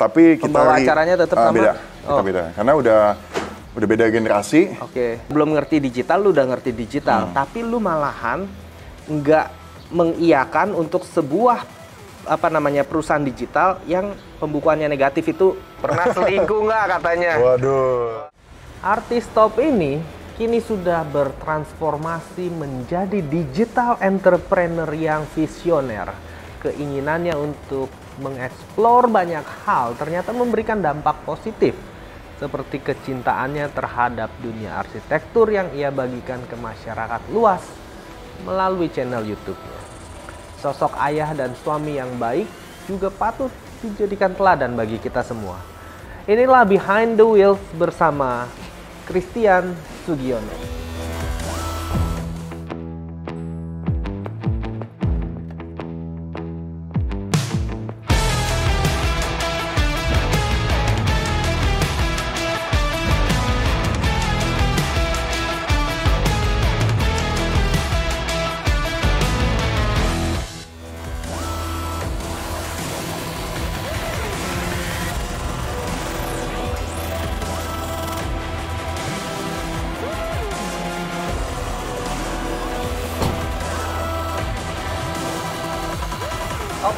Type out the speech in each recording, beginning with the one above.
tapi kita pembawa acaranya tetap sama? Beda, tetap beda. Karena udah beda generasi. Oke. Belum ngerti digital, lu udah ngerti digital. Tapi lu malahan nggak mengiyakan untuk sebuah perusahaan digital yang pembukuannya negatif itu pernah selingkuh nggak katanya? Waduh. Artistop ini kini sudah bertransformasi menjadi digital entrepreneur yang visioner. Keinginannya untuk mengeksplor banyak hal ternyata memberikan dampak positif, seperti kecintaannya terhadap dunia arsitektur yang ia bagikan ke masyarakat luas melalui channel YouTube-nya. Sosok ayah dan suami yang baik juga patut dijadikan teladan bagi kita semua. Inilah Behind the Wheels bersama Christian Sugiono.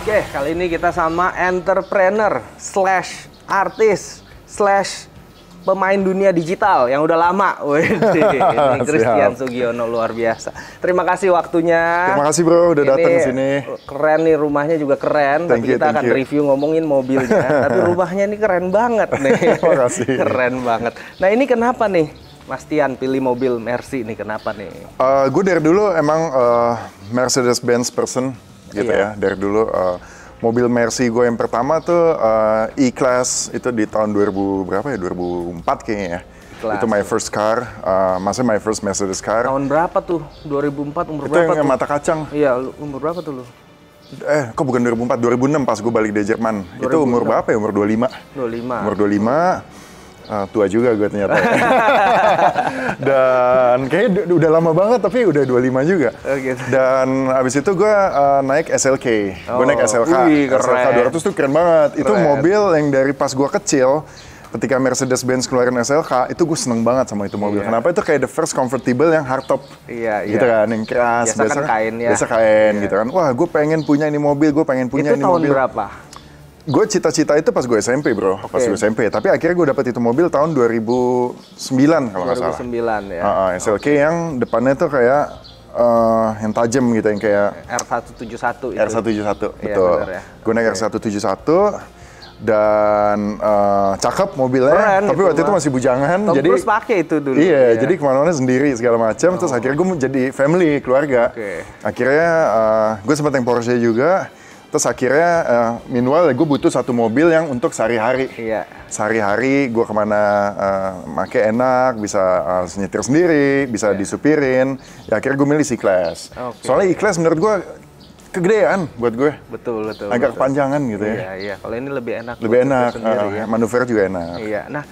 Oke, kali ini kita sama entrepreneur slash artis slash pemain dunia digital yang udah lama. Ini Christian Sugiono, luar biasa. Terima kasih waktunya. Terima kasih bro, udah datang ke sini. Keren nih, rumahnya juga keren. Tapi kita akan review ngomongin mobilnya. Tapi rumahnya ini keren banget nih. Terima kasih. Keren banget. Nah ini kenapa nih Mas Tian pilih mobil Mercy nih, kenapa nih? Gue dari dulu emang Mercedes-Benz person gitu ya. Dari dulu mobil Mercy gue yang pertama tuh E-Class itu di tahun 2000 berapa ya? 2004 kayaknya ya. Itu my first car, maksudnya my first Mercedes car. Tahun berapa tuh? 2004 umur itu berapa tuh? Itu yang mata kacang. Iya, umur berapa tuh lu? Kok bukan 2004, 2006 pas gue balik dari Jerman. 2006. Itu umur berapa ya? Umur 25. 25. Umur 25. Tua juga gue ternyata. Dan kayaknya udah lama banget tapi udah 25 juga. Oh, gitu. Dan abis itu gue naik SLK. Gue naik SLK. SLK 200 tuh keren banget. Itu mobil yang dari pas gue kecil, ketika Mercedes-Benz keluarin SLK, itu gue seneng banget sama itu mobil. Kenapa? Itu kayak the first convertible yang hardtop. Gitu kan, yang keras. Biasa kan kain ya. Biasa kain gitu kan. Wah, gue pengen punya ini mobil, gue pengen punya ini mobil. Itu tahun berapa? Gue cita-cita itu pas gue SMP bro, pas gue SMP. Tapi akhirnya gue dapet itu mobil tahun 2009 kalau nggak salah. 2009 ya. SLK yang depannya tuh kayak yang tajam gitu, yang kayak R171 itu. R171, betul. Ya, gue naik R171 dan cakep mobilnya. Keren, tapi waktu itu masih bujangan. Tom Cruise pakai itu dulu. Iya, jadi kemana-mana sendiri segala macam. Terus akhirnya gue jadi family, keluarga. Akhirnya gue sempat yang Porsche juga. Terus akhirnya, meanwhile gue butuh satu mobil yang untuk sehari-hari. Sehari-hari gue kemana make enak, bisa nyetir sendiri, bisa disupirin. Ya akhirnya gue milih C-Class. Soalnya E-Class menurut gue kegedean buat gue. Betul. Agak kepanjangan gitu ya. Iya. Kalau ini lebih enak. Lebih enak, manuver juga enak. Iya. Nah,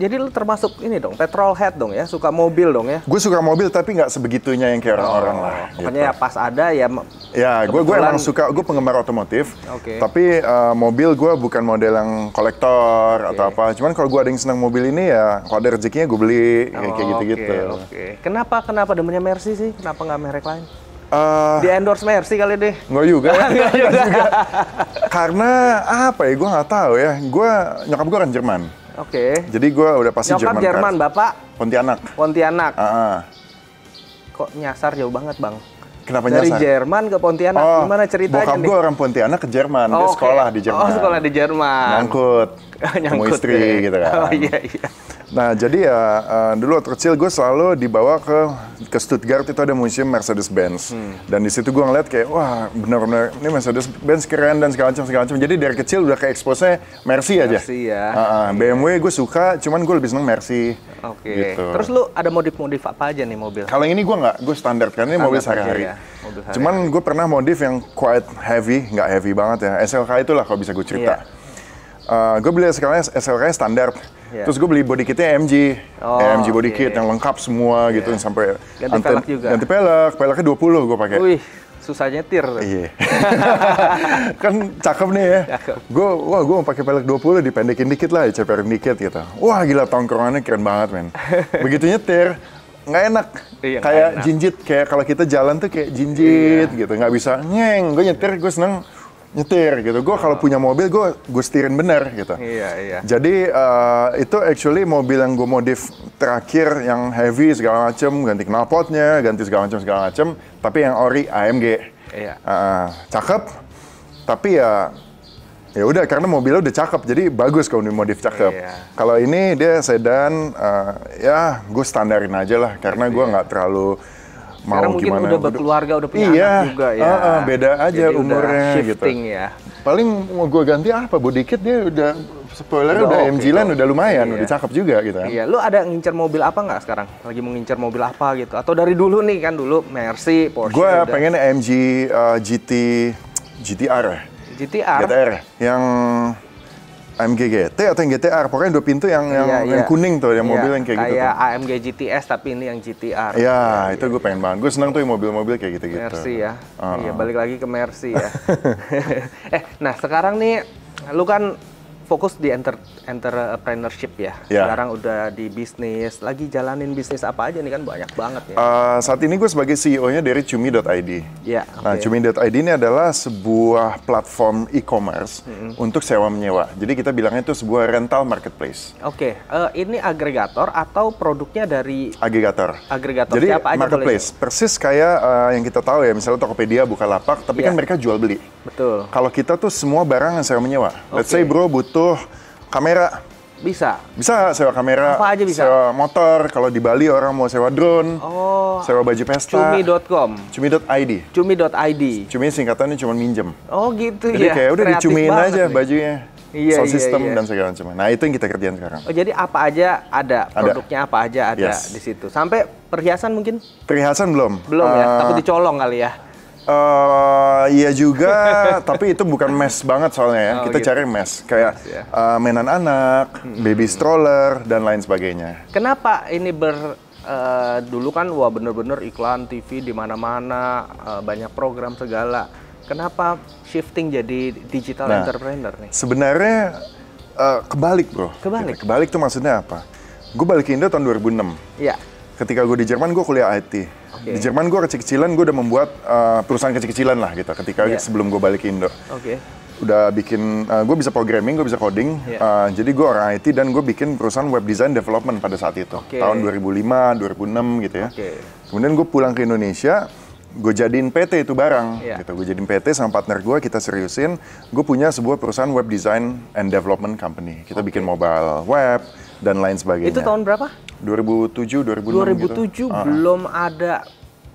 jadi lu termasuk ini dong, petrol head dong ya, suka mobil dong ya? Gue suka mobil tapi nggak sebegitunya yang kayak orang-orang lah. Pokoknya ya pas ada ya. Ya, gue emang suka, gue penggemar otomotif. Tapi mobil gue bukan model yang kolektor atau apa. Cuman kalau gue ada yang senang mobil ini ya, kalau ada rezekinya gue beli kayak gitu-gitu. Kenapa demennya Mercy sih? Kenapa nggak merek lain? Di endorse Mercy kali deh. Nggak juga. Karena apa ya, gue nggak tahu ya. Nyokap gue kan Jerman. Jadi gue udah pasti Jerman. Nyokap Jerman, Bapak? Pontianak. Kok nyasar jauh banget, Bang? Kenapa dari nyasar? Jerman ke Pontianak, gimana ceritanya nih? Bokap gue orang Pontianak ke Jerman, dia sekolah di Jerman. Sekolah di Jerman. Nyangkut sama istri gitu kan. Iya. Nah, jadi ya dulu waktu kecil gue selalu dibawa ke Stuttgart, itu ada museum Mercedes-Benz. Dan di situ gue ngeliat kayak, wah bener-bener ini Mercedes-Benz keren dan segala macam. Jadi dari kecil udah kayak expose-nya Mercy aja. Mercy ya. BMW gue suka, cuman gue lebih seneng Mercy. Gitu. Terus lu ada modif-modif apa aja nih mobil? Kalau yang ini gue nggak, gue standar, karena ini mobil sehari-hari. Cuman gue pernah modif yang quite heavy, nggak heavy banget ya. SLK itulah kalau bisa gue cerita. Gue beli SLK standar. Terus gue beli body kitnya AMG. AMG body kit yang lengkap semua gitu, sampai ganti pelek juga. Ganti peleknya 20 gue pakai. Wih, susah nyetir. Iya. Kan cakep nih ya. Gue mau pakai pelek 20 dipendekin dikit lah, ceperin dikit gitu. Wah gila, tongkrongannya keren banget men. Begitu nyetir, nggak enak. Iya, kayak enak. jinjit, kayak kalau kita jalan tuh kayak jinjit gitu. Nggak bisa ngeng, gue nyetir, gue seneng nyetir gitu. Gue kalau punya mobil, gue setirin bener gitu. Iya. Jadi itu actually mobil yang gue modif terakhir yang heavy segala macem, ganti knalpotnya, ganti segala macem. Tapi yang ori AMG. Iya. Cakep. Tapi ya udah karena mobilnya udah cakep, jadi bagus kalau dimodif cakep. Iya. Kalau ini dia sedan, ya gue standarin aja lah karena gue nggak terlalu mau sekarang mungkin gimana. udah berkeluarga, udah punya iya, anak juga ya. Beda aja jadi umurnya udah shifting gitu. ya. Paling mau gue ganti apa? Body kit dia udah spoilernya Udah udah oke MG Line, kok. udah lumayan, Iya. udah cakep juga gitu kan. Iya, lu ada ngincer mobil apa nggak sekarang? Lagi mau ngincer mobil apa gitu? Atau dari dulu nih kan dulu Mercy, Porsche. Gue udah. pengen AMG GTR ya. GTR yang AMG GT atau yang GTR, pokoknya 2 pintu yang kuning tuh, yang mobil yang kayak gitu tuh. Kayak AMG GTS tapi ini yang GTR. Iya, itu gue pengen banget. Gue senang tuh yang mobil-mobil kayak gitu-gitu. Mercy ya. Iya, balik lagi ke Mercy ya. Nah sekarang nih lu kan fokus di entrepreneurship ya. Ya. Sekarang udah di bisnis, lagi jalanin bisnis apa aja nih kan banyak banget ya. Saat ini gue sebagai CEO-nya dari Cumi.id. Ya, Nah, Cumi.id ini adalah sebuah platform e-commerce untuk sewa menyewa. Jadi kita bilangnya itu sebuah rental marketplace. Oke, ini agregator atau produknya dari Agregator. Jadi siapa aja marketplace, persis kayak yang kita tahu ya, misalnya Tokopedia, Bukalapak, tapi kan mereka jual beli. Betul. Kalau kita tuh semua barang yang sewa menyewa. Let's say Oke. bro butuh kamera. Bisa. Bisa sewa kamera, Apa aja bisa? sewa motor, kalau di Bali orang mau sewa drone, Oh, sewa baju pesta. Cumi.com. Cumi.id. Cumi.id. Cumi singkatannya cuma minjem. Oh gitu Jadi ya. kayak udah Kreatif dicumiin banget aja nih. bajunya. Iya, Sound iya, system iya. dan segala macam. Nah itu yang kita kerjain sekarang. Oh jadi apa aja ada, produknya apa aja ada Yes. di situ. Sampai perhiasan mungkin Perhiasan belum? belum ya, takut dicolong kali ya. Iya juga, tapi itu bukan mes banget soalnya ya. Oh, Kita gitu. cari mes kayak Mes, ya. mainan anak, baby stroller dan lain sebagainya. Kenapa ini dulu kan wah bener-bener iklan TV di mana-mana, banyak program segala. Kenapa shifting jadi digital Nah, entrepreneur nih? Sebenarnya kebalik bro. Kebalik? Gitu. Kebalik tuh maksudnya apa? Gue balik ke Indo tahun 2006. Iya. Ketika gue di Jerman, gue kuliah IT. Oke. Di Jerman gue kecil-kecilan, gue udah membuat perusahaan kecil-kecilan lah gitu. Ketika Iya. sebelum gue balik ke Indo. Oke. Udah bikin, gue bisa programming, gue bisa coding. Iya. Jadi gue orang IT dan gue bikin perusahaan web design development pada saat itu. Oke. Tahun 2005, 2006 gitu ya. Oke. Kemudian gue pulang ke Indonesia, gue jadiin PT itu barang. Iya. Gitu. Gue jadiin PT sama partner gue, kita seriusin. Gue punya sebuah perusahaan web design and development company. Kita bikin mobile web dan lain sebagainya. Itu tahun berapa? 2007, 2006 2007 gitu. belum ada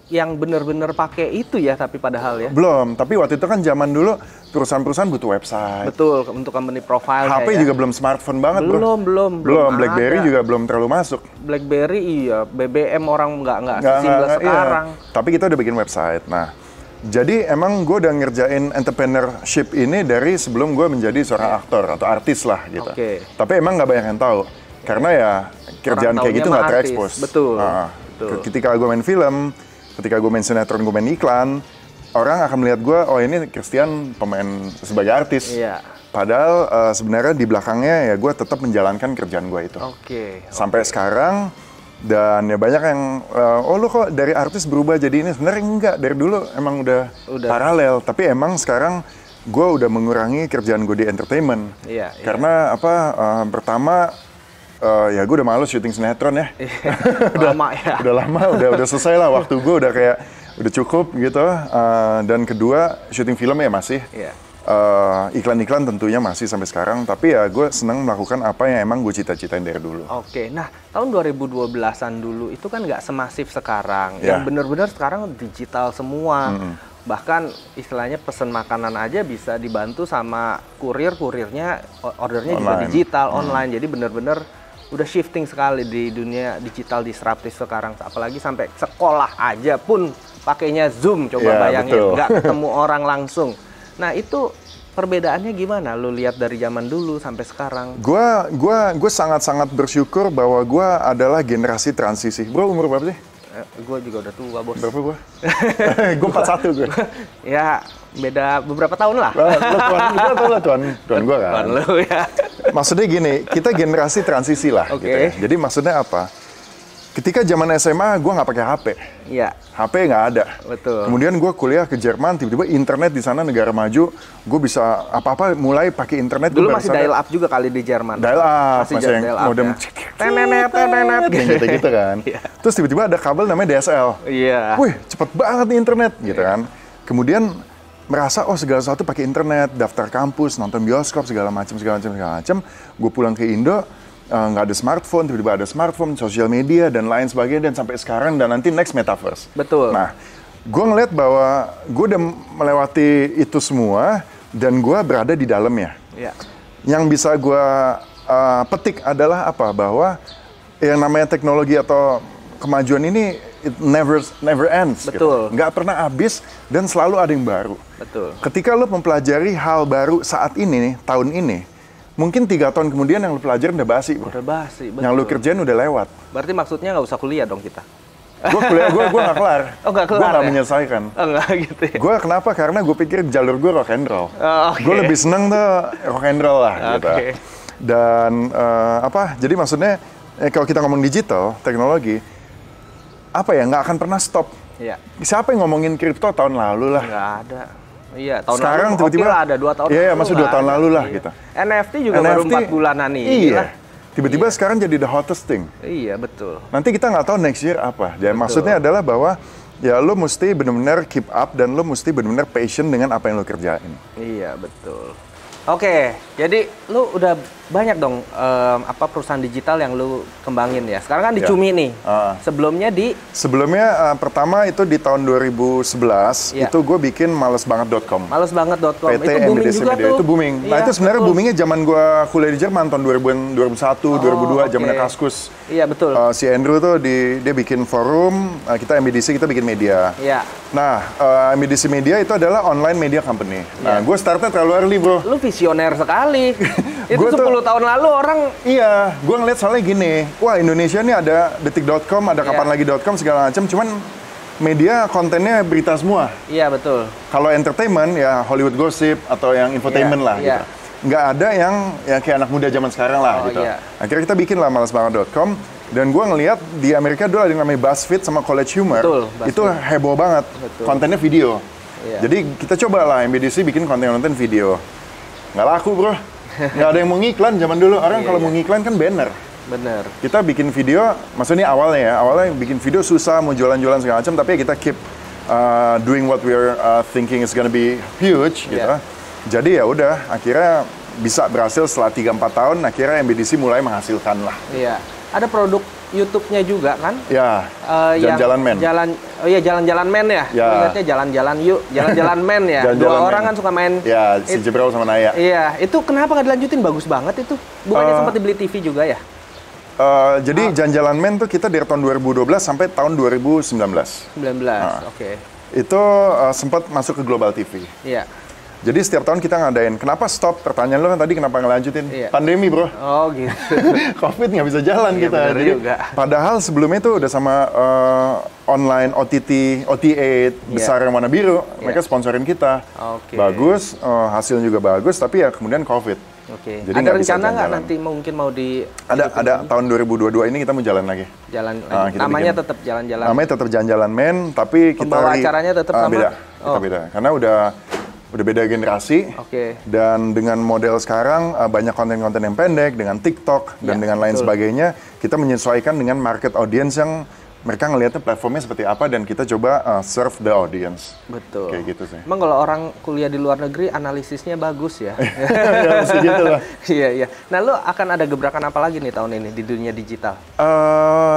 yang bener-bener pakai itu ya, tapi padahal ya. Belum, tapi waktu itu kan zaman dulu perusahaan-perusahaan butuh website. Betul, untuk company profile HP ya. juga belum smartphone banget, bro. Belum BlackBerry ada. juga belum terlalu masuk. BlackBerry iya, BBM orang nggak sesimpel Nggak, sekarang. iya. Tapi kita udah bikin website. Nah, jadi emang gue udah ngerjain entrepreneurship ini dari sebelum gue menjadi seorang aktor atau artis lah gitu. Oke. Tapi emang nggak banyak yang tahu. Karena ya kerjaan Orang kayak gitu taunya nggak mah artis. terekspos. Betul, Nah, betul. Ketika gue main film, ketika gue main sinetron, gue main iklan, orang akan melihat gue, oh ini Christian pemain sebagai artis. Iya. Padahal sebenarnya di belakangnya ya gue tetap menjalankan kerjaan gue itu. Oke. Sampai sekarang, dan ya banyak yang, oh lu kok dari artis berubah jadi ini? Sebenarnya enggak, dari dulu emang udah paralel. Tapi emang sekarang gue udah mengurangi kerjaan gue di entertainment. Iya, iya. Karena apa, pertama, ya gue udah males syuting sinetron ya. Lama ya. Udah lama, udah selesai lah waktu gue udah kayak udah cukup gitu. Dan kedua syuting film ya masih. Iya. Iklan-iklan tentunya masih sampai sekarang. Tapi ya gue seneng melakukan apa yang emang gue cita-citain dari dulu. Oke, nah tahun 2012-an dulu itu kan nggak semasif sekarang. Ya. Yang bener-bener sekarang digital semua. Bahkan istilahnya pesen makanan aja bisa dibantu sama kurirnya ordernya juga Online. digital, online. Jadi bener-bener udah shifting sekali di dunia digital disruptif sekarang. Apalagi sampai sekolah aja pun pakainya Zoom, coba Ya, bayangin. betul. Nggak ketemu orang langsung. Nah itu perbedaannya gimana? Lu lihat dari zaman dulu sampai sekarang. Gue sangat-sangat bersyukur bahwa gue adalah generasi transisi. Bro, umur berapa sih? Gue juga udah tua, Bos. Berapa gue? Gue 41 gue. Ya, beda beberapa tahun lah. Lo tuan gue kan. Tuan lu ya. Maksudnya gini, kita generasi transisi lah. Oke. Gitu ya. Jadi maksudnya apa? Ketika zaman SMA, gue nggak pakai HP. Iya. HP nggak ada. Betul. Kemudian gue kuliah ke Jerman, tiba-tiba internet di sana negara maju, gue bisa apa-apa mulai pakai internet. Dulu masih dial up juga kali di Jerman. Dial up, masih yang dial up, modem tenet gitu kan. Terus tiba-tiba ada kabel namanya DSL. Iya. Wih, cepet banget nih internet gitu kan. Kemudian merasa oh segala sesuatu pakai internet, daftar kampus, nonton bioskop segala macam. Gue pulang ke Indo, nggak ada smartphone, tiba-tiba ada smartphone, sosial media dan lain sebagainya, dan sampai sekarang dan nanti next metaverse. Betul. Nah, gue ngeliat bahwa gue udah melewati itu semua dan gue berada di dalamnya. Iya. Yang bisa gue petik adalah apa? Bahwa yang namanya teknologi atau kemajuan ini it never ends. Betul. Gitu. Nggak pernah habis dan selalu ada yang baru. Betul. Ketika lo mempelajari hal baru saat ini nih, tahun ini, mungkin 3 tahun kemudian yang lo pelajarin udah basi, bro. Udah basi, betul. Yang lo kerjain udah lewat. Berarti maksudnya nggak usah kuliah dong kita? Gue kuliah, gue nggak kelar. Oh, nggak kelar Gue nggak ya? menyelesaikan. Oh, nggak gitu ya? Gue kenapa? Karena gue pikir jalur gue rock and roll. Oh, okay. Gue lebih seneng tuh rock and roll lah, gitu. Okay. Dan jadi maksudnya kalau kita ngomong digital, teknologi, apa ya, nggak akan pernah stop. Iya. Siapa yang ngomongin kripto tahun lalu lah? Nggak ada. Iya, tahun Sekarang lalu tiba-tiba ada 2 tahun. Iya, masuk 2 tahun lalu lah, iya. gitu. NFT juga baru 4 bulanan ini. Iya. Tiba-tiba sekarang jadi the hottest thing. Iya, betul. Nanti kita nggak tahu next year apa. Dan Betul. maksudnya adalah bahwa ya lo mesti benar-benar keep up dan lo mesti benar-benar patient dengan apa yang lo kerjain. Iya, betul. Oke, jadi lu udah banyak dong perusahaan digital yang lu kembangin ya. Sekarang kan di Ya. Cumi nih. Sebelumnya pertama itu di tahun 2011 Ya. itu gue bikin malesbanget.com. malesbanget.com. PT Itu booming MBDC juga Media. tuh. Itu booming. Nah, Iya, itu sebenarnya betul. boomingnya zaman gue kuliah di Jerman tahun 2001, 2002, oke. zamannya Kaskus. Iya, betul. Si Andrew tuh dia bikin forum, kita MBDC kita bikin media. Iya. Nah, MBDC Media itu adalah online media company. Nah, Iya. gue startnya terlalu early, bro. Lu visioner sekali. Itu Gua 10 tahun lalu orang Iya, gue ngeliat soalnya gini, wah Indonesia nih ada detik.com, ada kapanlagi.com segala macam, cuman media kontennya berita semua. Iya, betul. Kalau entertainment ya Hollywood Gossip atau yang infotainment lah gitu. Nggak ada yang kayak anak muda zaman sekarang lah gitu. Iya. Akhirnya kita bikin lah malesbanget.com dan gue ngeliat di Amerika dulu ada yang namanya BuzzFeed sama College Humor. Betul, BuzzFeed. Itu heboh banget. Betul. Kontennya video. Iya. Jadi kita coba lah MBDC bikin konten-konten video. Nggak laku, bro. Nggak ada yang mau ngiklan zaman dulu. Orang kalau mau ngiklan kan banner. Bener. Kita bikin video, maksudnya awalnya bikin video susah, mau jualan-jualan segala macam, tapi kita keep doing what we're thinking is gonna be huge, gitu. Jadi ya udah, akhirnya bisa berhasil setelah 3-4 tahun, akhirnya MBDC mulai menghasilkan lah. Iya. Ada produk YouTube-nya juga kan? Ya, Jalan-Jalan Men. Jalan-jalan men ya? Ya. Ingatnya jalan-jalan yuk, jalan-jalan men ya. Jalan-jalan Dua orang Men. kan suka main. Ya, si Jebrau sama Naya. Iya, itu kenapa nggak dilanjutin? Bagus banget itu. Bukannya sempat dibeli TV juga ya? Jadi Jalan-Jalan Men tuh kita dari tahun 2012 sampai tahun 2019. 19, oke. Itu sempat masuk ke Global TV. Iya. Jadi setiap tahun kita ngadain. Kenapa stop? Pertanyaan lo kan tadi kenapa ngelanjutin? Iya. Pandemi, bro. Oh gitu. Covid nggak bisa jalan Iya, kita. bener Jadi, juga. padahal sebelumnya itu udah sama online OTT, OTA besar yang warna biru. Mereka sponsorin kita. Oke. Bagus, hasilnya juga bagus. Tapi ya kemudian Covid. Oke. Jadi Ada nggak bisa rencana nggak jalan-jalan. nanti mungkin mau di Ada tahun 2022 ini kita mau jalan lagi. jalan? Kita Namanya bikin. tetap jalan-jalan. Namanya tetap Jalan-Jalan Men, tapi kita Pembawa acaranya tetap sama? Beda. Kita Oh. beda. Karena udah beda generasi. Oke. Dan dengan model sekarang banyak konten-konten yang pendek dengan TikTok dan Ya, dengan lain betul. sebagainya, kita menyesuaikan dengan market audience yang mereka ngelihatnya platformnya seperti apa dan kita coba serve the audience. Betul. Kayak gitu sih. Emang kalau orang kuliah di luar negeri analisisnya bagus ya? Ya, mesti gitu lah. Iya, iya. Nah, lu akan ada gebrakan apa lagi nih tahun ini di dunia digital?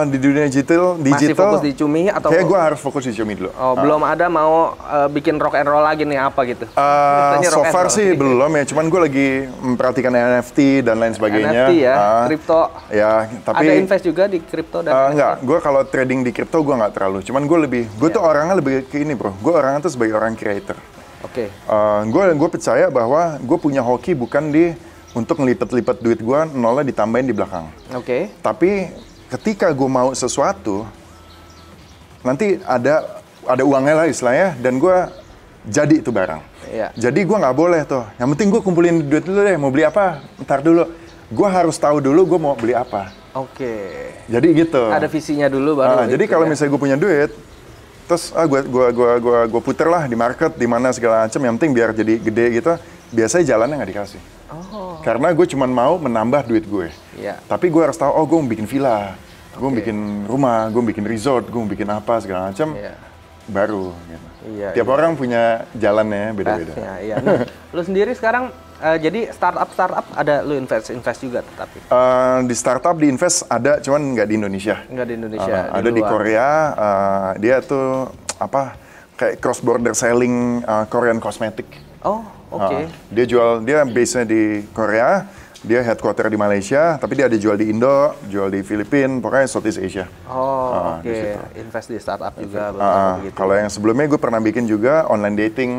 Di dunia digital, Masih fokus di Cumi atau? kayak gue harus fokus di Cumi dulu. Oh, belum ada mau bikin rock and roll lagi nih apa gitu? Tanya So rock and far roll. sih belum ya, cuman gue lagi memperhatikan NFT dan lain sebagainya. NFT ya, kripto. Ya, tapi Ada invest juga di kripto dan enggak, gue kalau trading di kripto gue nggak terlalu. Cuman gue tuh orangnya lebih ke ini, bro. Gue orangnya tuh sebagai orang creator. Oke. Gue percaya bahwa gue punya hoki bukan untuk ngelipet-lipet duit gue, nolnya ditambahin di belakang. Oke. Tapi ketika gue mau sesuatu, nanti ada uangnya lah istilahnya, dan gue jadi itu barang. Iya. Jadi gue nggak boleh tuh. Yang penting gue kumpulin duit dulu deh, mau beli apa, ntar dulu. Gue harus tahu dulu gue mau beli apa. Oke. Jadi gitu. Ada visinya dulu baru. Jadi kalau misalnya gue punya duit, terus gue puter lah di market, di mana segala macam. Yang penting biar jadi gede gitu. Biasanya jalannya nggak dikasih. Oh. Karena gue cuma mau menambah duit gue. Iya. Tapi gue harus tahu, oh gue mau bikin villa, gue mau bikin rumah, gue mau bikin resort, gue mau bikin apa segala macam. Iya. Baru. Gitu. Iya. Tiap orang punya jalannya beda-beda. Iya. Nah, lu sendiri sekarang jadi startup ada lu invest juga tapi di startup di invest ada, cuman nggak di Indonesia. Nggak di Indonesia. Ada di Korea. Dia tuh apa? Kayak cross border selling Korean cosmetic. Oh, oke. Dia base-nya di Korea, dia headquarter di Malaysia, tapi dia ada jual di Indo, jual di Filipina, pokoknya Southeast Asia. Oh, oke. Invest di startup juga. Begitu. Kalau yang sebelumnya gue pernah bikin juga online dating,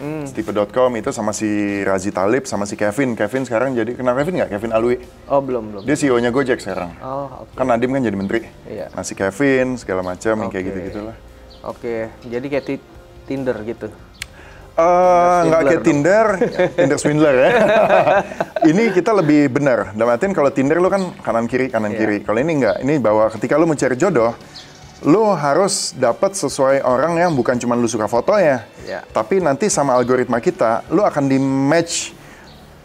Stipe.com itu sama si Razi Talib, sama si Kevin. Kevin sekarang jadi, kenal Kevin nggak? Kevin Alwi. Oh, belum. Dia CEO-nya Gojek sekarang. Oh, oke. Kan Nadiem kan jadi menteri. Iya. Nah, si Kevin, segala macam, yang kayak gitu-gitulah. Oke, jadi kayak Tinder gitu. Nggak kayak Tinder swindler ya. Ini kita lebih benar. Dalam artian kalau Tinder lu kan kanan kiri. Kalau ini nggak. Ini bahwa ketika lu mau cari jodoh, lu harus dapat sesuai orang yang bukan cuma lu suka fotonya, tapi nanti sama algoritma kita, lu akan di match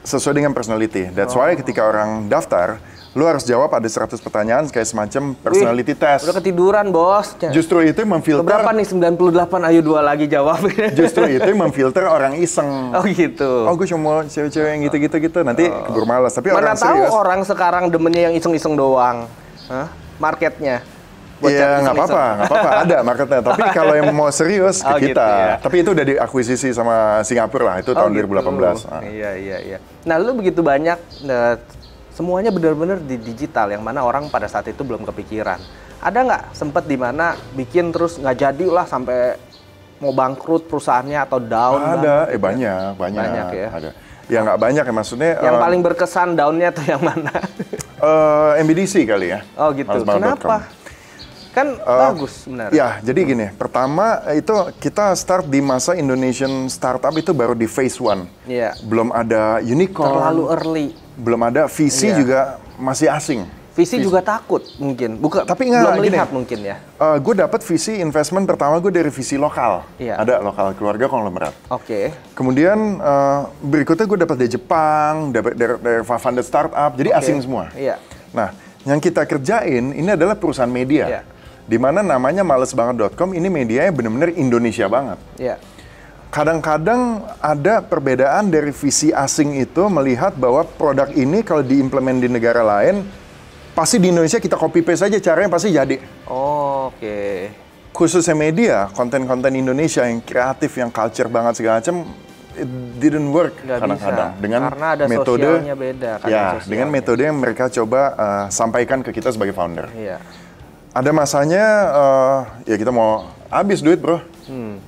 sesuai dengan personality. That's why ketika orang daftar, lu harus jawab ada 100 pertanyaan kayak semacam personality test. Udah ketiduran, Bos. Justru itu yang memfilter. Berapa nih 98? Ayo 2 lagi jawab. Justru itu yang memfilter orang iseng. Oh gitu. Oh, gue cuma cewek-cewek yang gitu-gitu. Nanti keburu malas. Tapi mana orang tahu serius, orang sekarang demennya yang iseng-iseng doang. Marketnya. Iya, nggak apa-apa, ada marketnya. Tapi kalau yang mau serius ke kita. Gitu, ya. Tapi itu udah diakuisisi sama Singapura lah, itu tahun 2018. Iya. Nah, lu begitu banyak, semuanya benar-benar di digital, yang mana orang pada saat itu belum kepikiran. Ada nggak sempet di mana bikin terus nggak jadi lah sampai mau bangkrut perusahaannya atau down? Ada, banyak ya. Ada. Ya nggak banyak ya, maksudnya. Yang paling berkesan downnya tuh yang mana? MBDC kali ya. Oh gitu. Kenapa? Kan bagus sebenarnya. Ya, jadi gini. Pertama itu kita start di masa Indonesian startup itu baru di phase 1. Iya. Belum ada unicorn. Terlalu early. Belum ada VC juga masih asing. VC juga takut mungkin. Tapi belum melihat mungkin ya. Gue dapat VC investment pertama gue dari VC lokal. Iya. Ada lokal keluarga konglomerat. Oke. Kemudian berikutnya gue dapat dari Jepang, dapat dari funded startup. Jadi asing semua. Iya. Nah, yang kita kerjain ini adalah perusahaan media. Iya. Di mana namanya malesbanget.com, ini medianya benar-benar Indonesia banget. Iya. Kadang-kadang ada perbedaan dari visi asing itu melihat bahwa produk ini kalau diimplement di negara lain, pasti di Indonesia kita copy paste saja, caranya pasti jadi. Oke. Khususnya media, konten-konten Indonesia yang kreatif, yang culture banget segala macam, it didn't work kadang-kadang. Dengan karena ada metode, sosialnya beda. Dengan metode yang mereka coba sampaikan ke kita sebagai founder. Iya. Ada masanya, ya kita mau habis duit bro,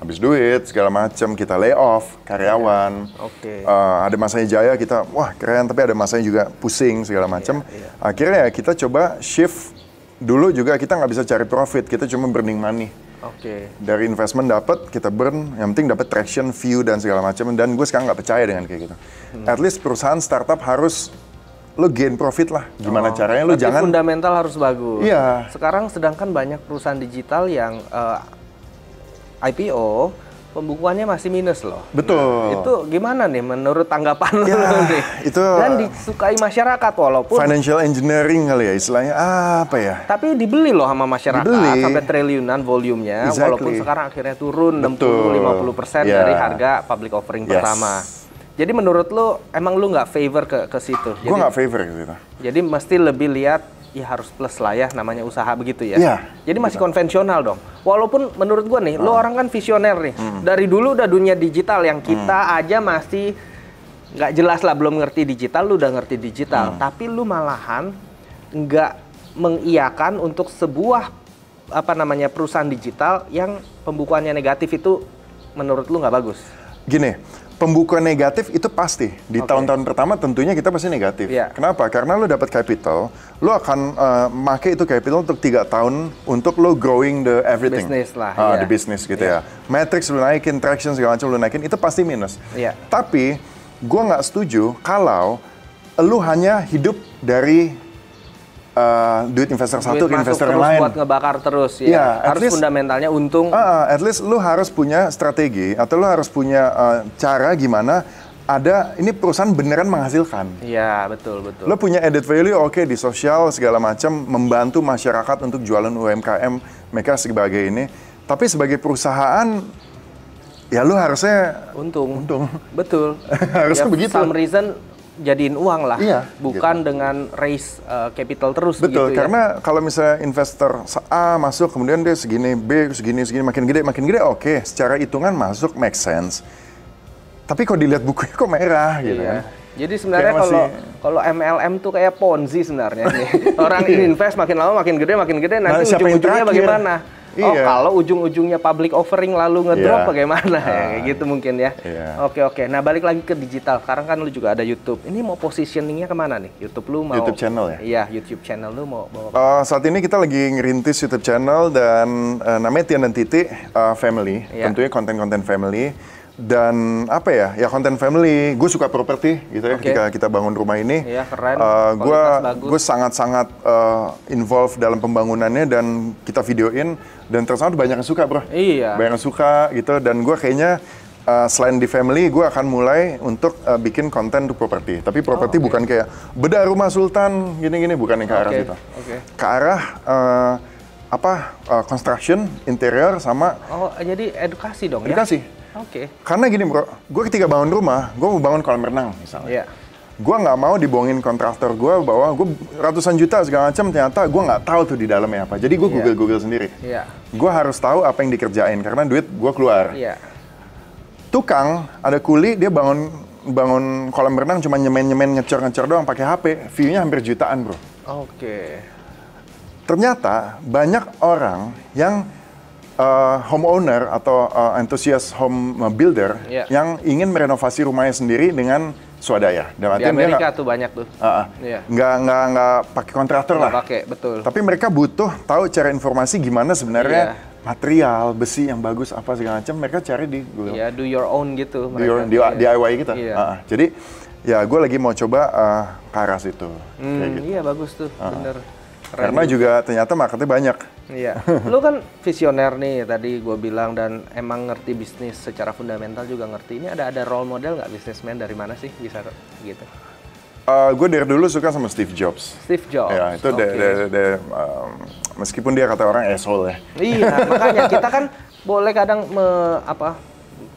habis duit segala macam, kita lay off karyawan. Oke. Ada masanya jaya kita, wah keren, tapi ada masanya juga pusing segala macam. Akhirnya ya kita coba shift dulu juga, kita nggak bisa cari profit, kita cuma burning money. Oke. Dari investment dapat, kita burn, yang penting dapat traction, view dan segala macam. Dan gue sekarang nggak percaya dengan kayak gitu. At least perusahaan startup harus lo gain profit lah. Gimana caranya lo jangan fundamental harus bagus. Iya. Sekarang sedangkan banyak perusahaan digital yang IPO pembukuannya masih minus loh. Betul. Nah, itu gimana nih menurut tanggapan lo nih? Itu dan disukai masyarakat walaupun financial engineering kali ya istilahnya, apa ya? Tapi dibeli loh sama masyarakat sampai triliunan volumenya, walaupun sekarang akhirnya turun 60-50% dari harga public offering pertama. Jadi menurut lu, emang lu nggak favor ke situ? Gue nggak favor ke situ. Jadi mesti lebih lihat, ya harus plus lah ya, namanya usaha begitu ya? Iya. Jadi masih konvensional dong? Walaupun menurut gue nih, lu orang kan visioner nih. Dari dulu udah dunia digital, yang kita aja masih nggak jelas lah, belum ngerti digital, lu udah ngerti digital. Tapi lu malahan nggak mengiyakan untuk sebuah perusahaan digital yang pembukuannya negatif itu menurut lu nggak bagus? Gini, pembukuan negatif itu pasti. Di tahun-tahun pertama tentunya kita pasti negatif. Yeah. Kenapa? Karena lo dapat capital, lo akan make itu capital untuk 3 tahun untuk lo growing the everything. Bisnis lah. The business gitu ya. Matrix lo naikin, traction segala macam lo naikin, itu pasti minus. Tapi gue nggak setuju kalau lo hanya hidup dari duit investor satu ke investor yang lain. Buat ngebakar terus ya. Harus least, fundamentalnya untung. At least lo harus punya strategi atau lo harus punya cara gimana ini perusahaan beneran menghasilkan. Iya, betul. Lo punya added value, oke, di sosial segala macam, membantu masyarakat untuk jualan UMKM, mereka sebagai ini. Tapi sebagai perusahaan, ya lo harusnya untung. Betul. Harusnya begitu. Some reason jadiin uang lah, bukan gitu. dengan raise capital terus. Betul, gitu, karena kalau misalnya investor A masuk, kemudian dia segini, B segini, makin gede, oke, secara hitungan masuk, make sense. Tapi kalau dilihat bukunya kok merah gitu kan. Jadi sebenarnya kalau MLM tuh kayak Ponzi sebenarnya nih. Orang invest makin lama makin gede, nanti ujung-ujungnya bagaimana? Kalau ujung-ujungnya public offering lalu ngedrop bagaimana? Kayak gitu mungkin ya. Oke. Nah, balik lagi ke digital. Sekarang kan lu juga ada YouTube. Ini mau positioningnya kemana nih? YouTube lu mau YouTube channel ya? Iya, YouTube channel lu mau bawa saat ini kita lagi ngerintis YouTube channel dan namanya Tian dan Titi Family. Tentunya konten-konten family. Dan apa ya konten family, gue suka properti gitu ya, ketika kita bangun rumah ini. Iya, keren. Gue sangat-sangat involved dalam pembangunannya dan kita videoin dan terus banyak yang suka bro. Iya. Banyak yang suka gitu dan gue kayaknya selain di family, gue akan mulai untuk bikin konten untuk properti. Tapi properti bukan kayak bedah rumah sultan gini-gini, bukan yang ke arah situ. Ke arah construction, interior sama. Jadi edukasi dong ya? Edukasi. Karena gini bro, gue ketika bangun rumah, gue mau bangun kolam renang misalnya. Gue nggak mau dibohongin kontraktor gue bahwa gue ratusan juta segala macam, ternyata gue nggak tahu tuh di dalamnya apa. Jadi gue Google sendiri. Gue harus tahu apa yang dikerjain karena duit gue keluar. Tukang, ada kuli, dia bangun kolam renang cuma nyemen ngecor doang pakai HP, view-nya hampir jutaan bro. Ternyata banyak orang yang homeowner atau enthusiast home builder yang ingin merenovasi rumahnya sendiri dengan swadaya. Di Amerika tuh banyak tuh. Nggak pakai kontraktor lah. Betul. Tapi mereka butuh tahu cara informasi gimana sebenarnya material, besi yang bagus apa segala macam. Mereka cari di Google. Do your own gitu. DIY kita. Jadi ya gue lagi mau coba ke arah situ. Gitu. Iya bagus tuh, bener. Karena juga ternyata marketnya banyak. Lu kan visioner nih tadi gue bilang dan emang ngerti bisnis secara fundamental juga ngerti. Ini ada role model nggak bisnismen dari mana sih bisa gitu? Gue dari dulu suka sama Steve Jobs. Steve Jobs. Ya itu meskipun dia kata orang asshole ya. Iya makanya kita kan boleh kadang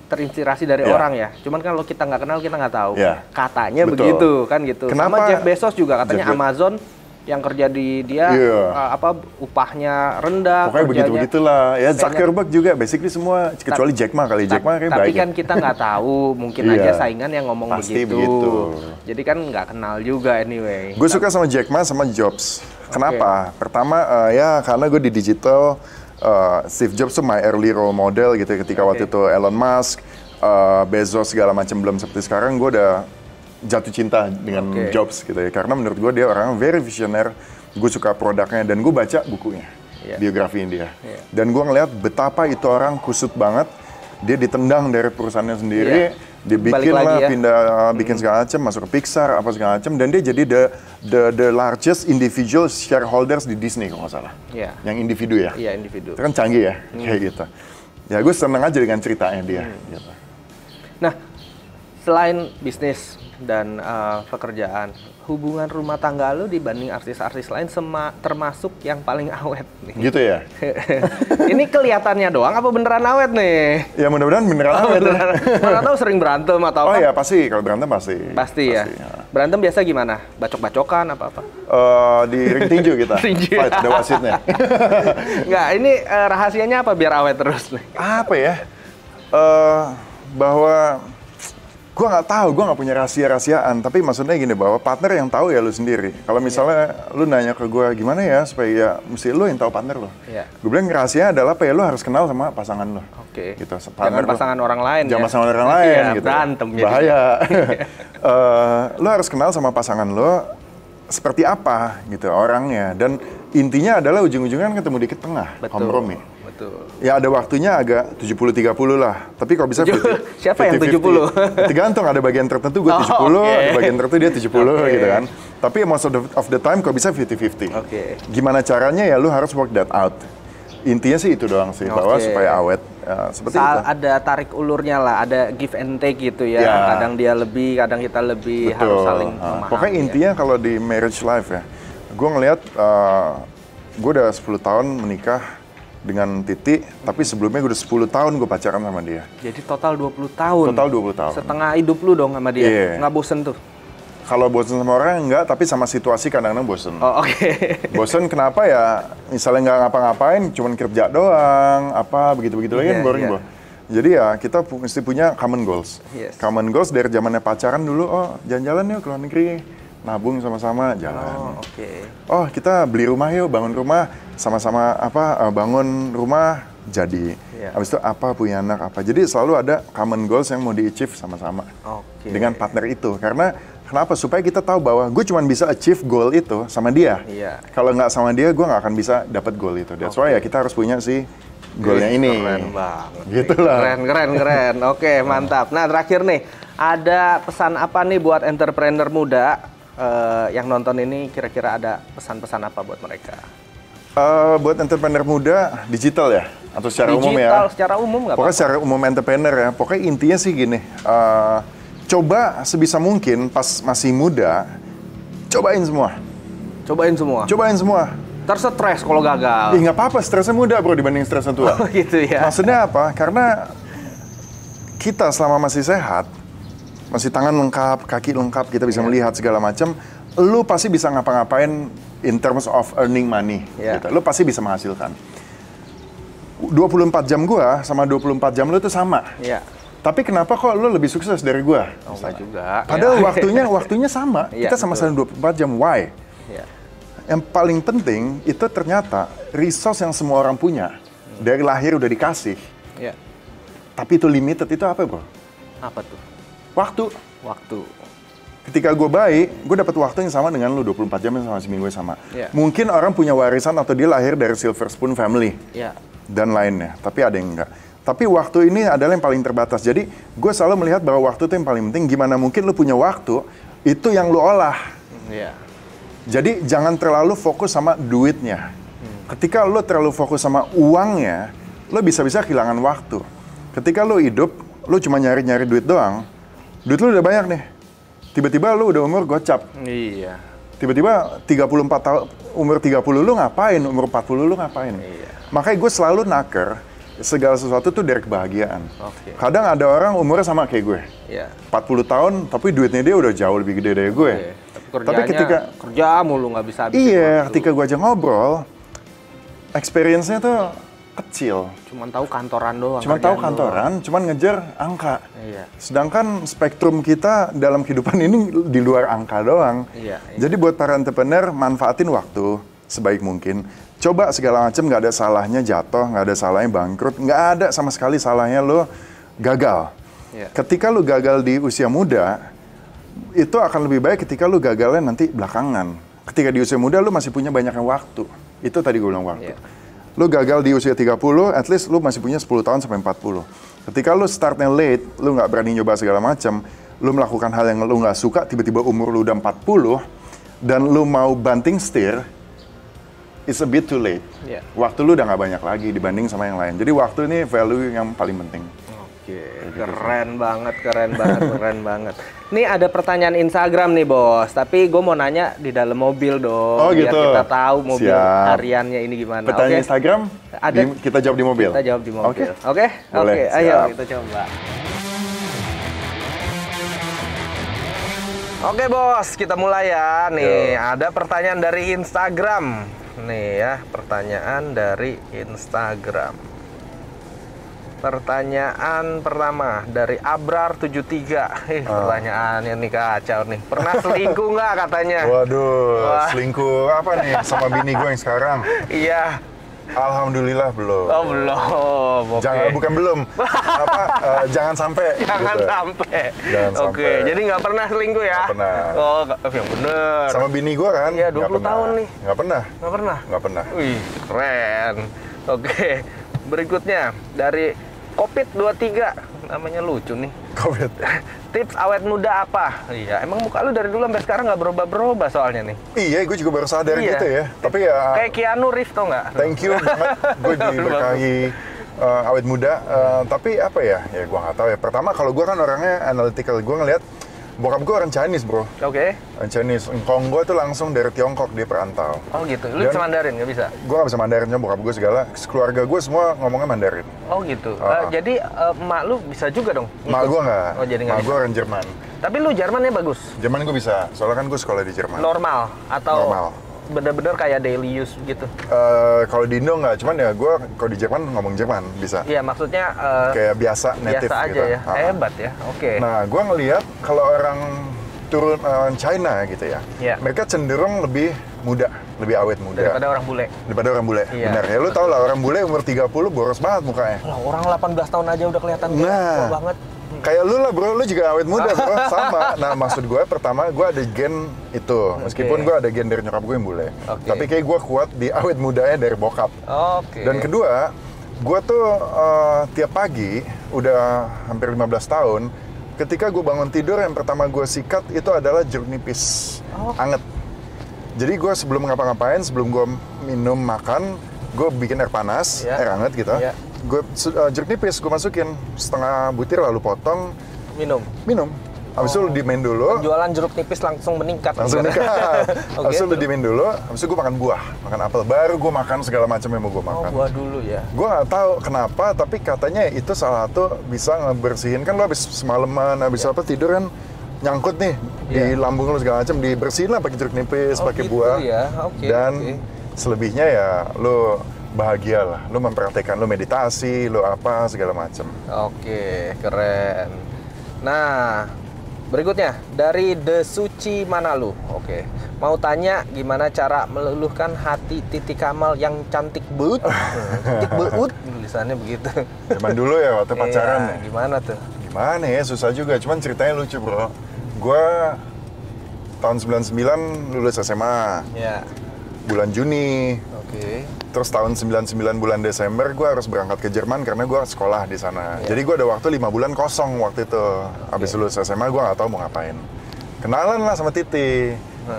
terinspirasi dari orang ya. Cuman kan kalau kita nggak kenal kita nggak tahu. Katanya begitu kan gitu. Sama Jeff Bezos juga katanya Amazon. Yang kerja di dia upahnya rendah, pokoknya begitu-begitulah. Ya Zuckerberg juga basically semua kecuali Jack Ma kali. Jack Ma kayak baik. Tapi kan kita nggak tahu, mungkin aja saingan yang ngomong begitu. Jadi kan nggak kenal juga anyway. Gue suka sama Jack Ma sama Jobs. Kenapa? Pertama karena gue di digital, Steve Jobs tuh my early role model gitu. Ketika waktu itu Elon Musk, Bezos segala macam belum seperti sekarang, gue udah jatuh cinta dengan Jobs gitu ya, karena menurut gue dia orang very visioner. Gue suka produknya dan gue baca bukunya, biografiin dia. Dan gue ngeliat betapa itu orang kusut banget. Dia ditendang dari perusahaannya sendiri, dibikin lah, bikin segala macam, masuk ke Pixar apa segala macam, dan dia jadi the largest individual shareholders di Disney kalau nggak salah. Yang individu ya. Individu. Itu kan canggih ya, kayak gitu. Ya gue seneng aja dengan ceritanya dia. Gitu. Nah, selain bisnis dan pekerjaan, hubungan rumah tangga lu dibanding artis-artis lain termasuk yang paling awet nih. Gitu ya? Ini kelihatannya doang apa beneran awet nih? Ya mudah-mudahan beneran awet. Mana tahu sering berantem atau apa? Oh ya pasti, kalau berantem pasti. Pasti ya? Berantem biasa gimana? Bacok-bacokan apa-apa? Di ring tinju kita. Fight, ada wasitnya. Enggak, ini rahasianya apa biar awet terus nih? Apa ya? Bahwa gue nggak tahu, gue nggak punya rahasia-rahasiaan. Tapi maksudnya gini, bahwa partner yang tahu ya lu sendiri. Kalau misalnya lu nanya ke gue gimana ya supaya ya mesti lu yang tahu partner lo. Gue bilang rahasia adalah apa ya, lu harus kenal sama pasangan lo. Gitu, jangan pasangan orang lain. Jangan pasangan orang lain gitu. Berantem bahaya. Lu harus kenal sama pasangan lo seperti apa gitu orangnya. Dan intinya adalah ujung-ujungnya kan ketemu di tengah, kompromi. Betul. Ya ada waktunya agak 70-30 lah. Tapi kalau bisa 50, siapa yang 70? Tergantung, ada bagian tertentu gue 70, ada bagian tertentu dia 70 gitu kan. Tapi most of the time kalau bisa 50-50. Gimana caranya ya lu harus work that out. Intinya sih itu doang sih, bahwa supaya awet. Seperti itu. Ada tarik ulurnya lah, ada give and take gitu ya. Kadang dia lebih, kadang kita lebih. Betul. Harus saling memahami. Pokoknya intinya kalau di marriage life ya, gue ngelihat gue udah 10 tahun menikah dengan Titi, tapi sebelumnya gue udah 10 tahun gue pacaran sama dia. Jadi total 20 tahun? Total 20 tahun. Setengah hidup lu dong sama dia? Nggak bosen tuh? Kalau bosen sama orang enggak, tapi sama situasi kadang-kadang bosen. Bosen kenapa ya? Misalnya nggak ngapa-ngapain, cuman kerja doang, apa begitu-begitu lagi kan boring bro. Jadi ya kita mesti punya common goals. Common goals dari zamannya pacaran dulu, jalan-jalan yuk ke luar negeri, nabung sama-sama jalan. Oh kita beli rumah yuk, bangun rumah sama-sama bangun rumah jadi. Habis itu apa punya anak apa. Jadi selalu ada common goals yang mau di-achieve sama-sama dengan partner itu. Karena kenapa? Supaya kita tahu bahwa gue cuma bisa achieve goal itu sama dia. Kalau nggak sama dia, gue nggak akan bisa dapat goal itu. That's why ya kita harus punya si goalnya ini. Keren banget. Gitu lah. Keren. Oke, mantap. Nah terakhir nih, ada pesan apa nih buat entrepreneur muda yang nonton ini? Kira-kira ada pesan-pesan apa buat mereka? Buat entrepreneur muda, digital ya? Atau secara umum ya? Digital, secara umum nggak apa-apa. Pokoknya secara umum entrepreneur ya. Pokoknya intinya sih gini. Coba sebisa mungkin pas masih muda, cobain semua. Cobain semua. Tersetres kalau gagal. Nggak apa-apa, stresnya muda bro dibanding stresnya tua. Gitu ya. Maksudnya apa? Karena kita selama masih sehat, masih tangan lengkap, kaki lengkap, kita bisa melihat segala macam, lu pasti bisa ngapa-ngapain in terms of earning money. Gitu. Lu pasti bisa menghasilkan. 24 jam gua sama 24 jam lu itu sama. Tapi kenapa kok lu lebih sukses dari gua? Enggak juga. Padahal waktunya sama. Kita sama-sama 24 jam. Why? Yang paling penting itu ternyata resource yang semua orang punya. Dari lahir udah dikasih. Tapi itu limited, itu apa bro? Apa tuh? Waktu. Ketika gue baik, gue dapat waktu yang sama dengan lu 24 jam yang sama seminggu sama. Mungkin orang punya warisan atau dia lahir dari silver spoon family. Dan lainnya. Tapi ada yang enggak. Tapi waktu ini adalah yang paling terbatas. Jadi gue selalu melihat bahwa waktu itu yang paling penting. Gimana mungkin lu punya waktu, itu yang lu olah. Jadi jangan terlalu fokus sama duitnya. Ketika lu terlalu fokus sama uangnya, lu bisa-bisa kehilangan waktu. Ketika lu hidup, lu cuma nyari-nyari duit doang. Duit lu udah banyak nih. Tiba-tiba lu udah umur gocap. Tiba-tiba 34 tahun, umur 30 lu ngapain, umur 40 lu ngapain. Makanya gue selalu naker. Segala sesuatu tuh dari kebahagiaan. Kadang ada orang umurnya sama kayak gue. 40 tahun, tapi duitnya dia udah jauh lebih gede dari gue. Tapi ketika kerja mulu nggak bisa habis. Ketika gue aja ngobrol, experience-nya tuh kecil. Cuman tahu kantoran doang. Cuman ngejar angka. Sedangkan spektrum kita dalam kehidupan ini di luar angka doang. Jadi buat para entrepreneur, manfaatin waktu sebaik mungkin. Coba segala macam, nggak ada salahnya jatuh, nggak ada salahnya bangkrut, nggak ada sama sekali salahnya lo gagal. Ketika lo gagal di usia muda, itu akan lebih baik ketika lo gagalnya nanti belakangan. Ketika di usia muda lo masih punya banyak waktu. Itu tadi gue bilang waktu. Lo gagal di usia 30, at least lo masih punya 10 tahun sampai 40. Ketika lo startnya late, lo nggak berani nyoba segala macam, lo melakukan hal yang lo nggak suka, tiba-tiba umur lo udah 40, dan lo mau banting setir, it's a bit too late. Waktu lu udah nggak banyak lagi dibanding sama yang lain. Jadi waktu ini value yang paling penting. Keren banget. Nih ada pertanyaan Instagram nih bos, tapi gue mau nanya di dalam mobil dong. Biar kita tahu mobil hariannya ini gimana. Pertanyaan Instagram, kita jawab di mobil. Kita jawab di mobil. Oke. Ayo kita coba. Oke bos, kita mulai ya. Nih ada pertanyaan dari Instagram. Nih ya, pertanyaan dari Instagram. Pertanyaan pertama dari Abrar73. Pertanyaannya nih kacau nih. Pernah selingkuh nggak katanya? Waduh, selingkuh apa nih sama bini gue yang sekarang? Iya. Alhamdulillah belum. Oh belum, oke. Bukan belum. Jangan sampai. Jangan gitu. sampai. Jangan Oke, sampai. jadi nggak pernah selingkuh ya? Nggak pernah. Oh, yang bener. Sama bini gue kan? Iya, 20 nggak pernah. tahun nih. Nggak pernah. Nggak pernah? Nggak pernah. Wih, keren. Oke, berikutnya dari Covid-23, namanya lucu nih. Covid. Tips awet muda apa? Iya, emang muka lu dari dulu sampai sekarang nggak berubah-berubah soalnya nih. Iya, gue juga baru sadar Iya. gitu ya. Tapi ya. Kayak Keanu Reeves tau nggak? Thank you banget. Gue diberkahi awet muda. Tapi apa ya? Ya gue nggak tahu ya. Pertama kalau gue kan orangnya analytical. Gue ngeliat bokap gue orang Chinese bro. Oke. Orang Chinese. Engkong gue tuh langsung dari Tiongkok, dia perantau. Oh gitu. Lu bisa Mandarin nggak bisa? Gue nggak bisa Mandarin, cuma bokap gue segala. Keluarga gue semua ngomongnya Mandarin. Oh gitu. Jadi emak lu bisa juga dong? Mak gue nggak. Oh jadi nggak Mak bisa. gue orang Jerman. Tapi lu Jermannya bagus? Jerman gue bisa. Soalnya kan gue sekolah di Jerman. Normal? Atau Normal. bener-bener kayak daily use gitu? Kalau di Indo nggak, cuman ya gue kalau di Jerman ngomong Jerman bisa. Iya maksudnya Kayak biasa, native biasa aja gitu. ya? Hebat ya? Oke. Nah, gue ngelihat kalau orang turun China gitu ya, Iya. mereka cenderung lebih muda, lebih awet muda. Daripada orang bule? Daripada orang bule, Iya. benar. Ya lu tau lah, orang bule umur 30 boros banget mukanya. Lah, orang 18 tahun aja udah kelihatan tua banget. Kayak lu lah bro, lu juga awet muda bro, sama. Nah maksud gue pertama, gue ada gen itu. Meskipun gue ada gen dari nyokap gue yang bule. Tapi kayak gue kuat di awet mudanya dari bokap. Oke. Dan kedua, gue tuh tiap pagi, udah hampir 15 tahun, ketika gue bangun tidur, yang pertama gue sikat itu adalah jeruk nipis, anget. Jadi gue sebelum ngapa-ngapain, sebelum gue minum, makan, gue bikin air panas, air hangat gitu. Gue jeruk nipis gue masukin setengah butir lalu potong, minum. Habis itu lu diemin dulu. Jualan jeruk nipis langsung meningkat. Langsung meningkat. Habis itu lu diemin dulu. Habis itu gue makan buah, makan apel. Baru gue makan segala macam yang mau gue makan. Oh, buah dulu ya. Gue nggak tahu kenapa, tapi katanya itu salah satu bisa ngebersihin. Kan lu habis semalaman, habis apa tidur kan nyangkut nih di lambung lu segala macam, dibersihin lah pakai jeruk nipis, pakai gitu buah. ya. Dan selebihnya ya lu bahagia lah, lu memperhatikan, lu meditasi, lu apa segala macam. Oke, keren. Nah, berikutnya dari The Suci Manalu. Oke, mau tanya gimana cara meluluhkan hati Titi Kamal yang cantik beut? Cantik beut, tulisannya begitu. Zaman dulu ya waktu pacaran ya. Gimana tuh? Gimana ya, susah juga. Cuman ceritanya lucu bro. Gue tahun 99 lulus SMA. Ya. Bulan Juni. Oke. Terus tahun 99 bulan Desember gue harus berangkat ke Jerman karena gue sekolah di sana. Jadi gue ada waktu 5 bulan kosong waktu itu. Habis lulus SMA gue nggak tahu mau ngapain. Kenalan lah sama Titi.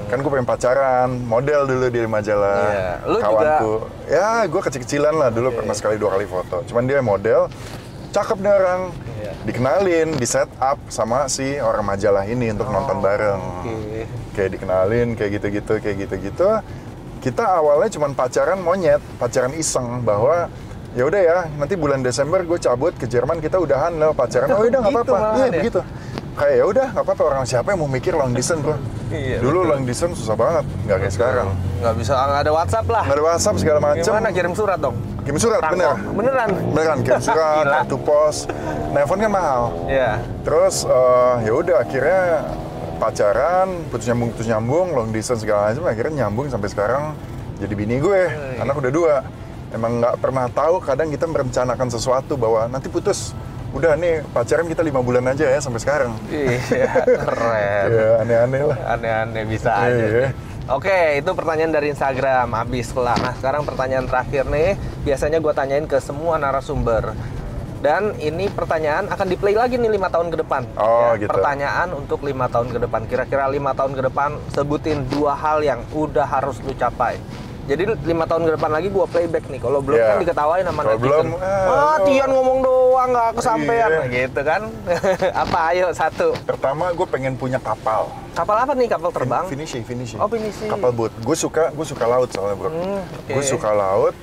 Kan gue pengen pacaran, model dulu di majalah. Lu kawanku. juga? Ya gue kecil-kecilan lah dulu, pernah sekali 2 kali foto. Cuman dia model, cakep nih orang. Dikenalin, di set up sama si orang majalah ini untuk nonton bareng. Kayak dikenalin, kayak gitu-gitu. Kita awalnya cuma pacaran monyet, pacaran iseng bahwa ya udah ya, nanti bulan Desember gue cabut ke Jerman, kita udahan lah pacaran. Oh udah nggak apa-apa. Iya begitu. Kayak ya udah nggak apa-apa, orang siapa yang mau mikir long distance bro. Dulu long distance susah banget, nggak kayak sekarang. Nggak bisa, nggak ada WhatsApp lah. Nggak ada WhatsApp segala macam. Gimana, kirim surat dong? Kirim surat, Beneran? Beneran, kirim surat, kartu pos. Nelfon kan mahal. Iya. Terus ya udah akhirnya pacaran, putus nyambung, long distance segala macam, akhirnya nyambung sampai sekarang jadi bini gue. Anak udah 2. Emang nggak pernah tahu, kadang kita merencanakan sesuatu bahwa nanti putus. Udah nih pacaran kita 5 bulan aja ya sampai sekarang. Iya, keren. Ya aneh-aneh lah. Aneh-aneh bisa aja. Oke, itu pertanyaan dari Instagram, habis kelar. Nah, sekarang pertanyaan terakhir nih, biasanya gue tanyain ke semua narasumber. Dan ini pertanyaan akan di-play lagi nih 5 tahun ke depan. Oh, gitu. Pertanyaan untuk 5 tahun ke depan. Kira-kira 5 tahun ke depan, sebutin 2 hal yang udah harus lu capai. Jadi 5 tahun ke depan lagi gue playback nih. Kalau belum kan diketawain sama netizen. Belum, Tian ngomong doang, nggak kesampean. Gitu kan. Apa, ayo satu. Pertama gue pengen punya kapal. Kapal apa nih? Kapal terbang? Finishing. Oh, finishing. Kapal boat. Gue suka laut soalnya bro. Gue suka laut.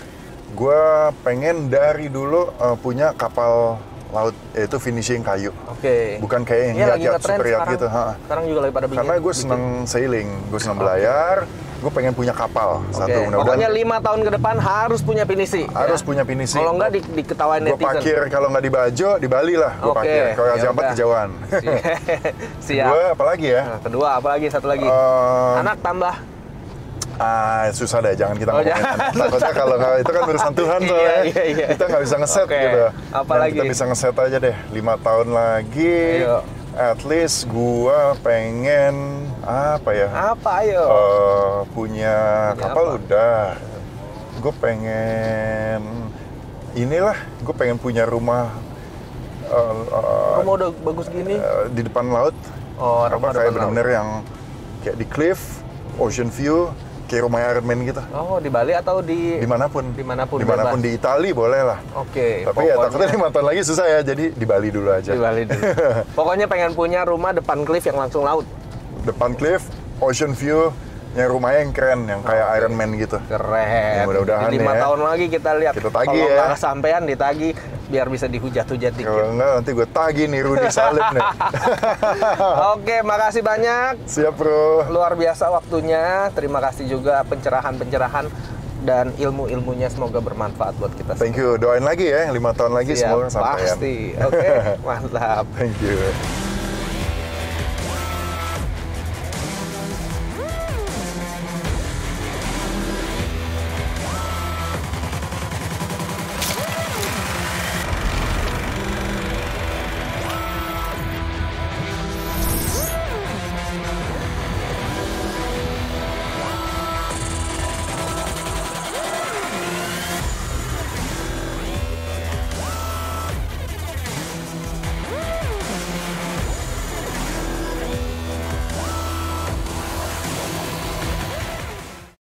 Gue pengen dari dulu punya kapal laut, yaitu finishing kayu. Bukan kayak yang yacht super yacht gitu. Sekarang juga lagi pada bikin. Karena gue seneng sailing, gue seneng belayar. Gue pengen punya kapal satu. Pokoknya 5 tahun ke depan harus punya pinisi. Harus punya pinisi. Kalau nggak diketawain netizen. Gue parkir kalau nggak di Bajo, di Bali lah. Gue parkir. Kalau Jabat kejauhan. Siap. Kedua apa lagi ya? Kedua apa lagi? Satu lagi. Anak tambah. Susah deh, jangan kita ngomongin. Takutnya kalau itu kan urusan Tuhan soalnya. Iya. Kita nggak bisa ngeset gitu. Apalagi? Kita bisa ngeset aja deh, 5 tahun lagi. Ayo. At least gua pengen Ayo? Punya kapal udah. Gue pengen gue pengen punya rumah. Rumah udah bagus gini? Di depan laut. Rumah kayak depan bener-bener yang kayak di cliff, ocean view, kayak rumah Iron Man gitu. Di Bali atau dimanapun bebas. Di Itali boleh lah. Oke. Tapi ya takutnya 5 tahun lagi susah ya, jadi di Bali dulu aja. Di Bali dulu. Pokoknya pengen punya rumah depan cliff yang langsung laut. Depan cliff, ocean view, yang rumahnya yang keren, yang kayak Iron Man gitu. Keren. Ya, mudah-mudahan 5 tahun lagi kita lihat. Kita tagih kalau ya. Kalau kesampean ditagih, biar bisa dihujat-hujat dikit. Kalau enggak nanti gue tagih nih Rudy Salim nih. Oke, makasih banyak. Siap bro. Luar biasa waktunya. Terima kasih juga pencerahan-pencerahan dan ilmu-ilmunya, semoga bermanfaat buat kita semua. Thank you. Doain lagi ya, 5 tahun lagi semoga sampean. Pasti. Oke, mantap. Thank you.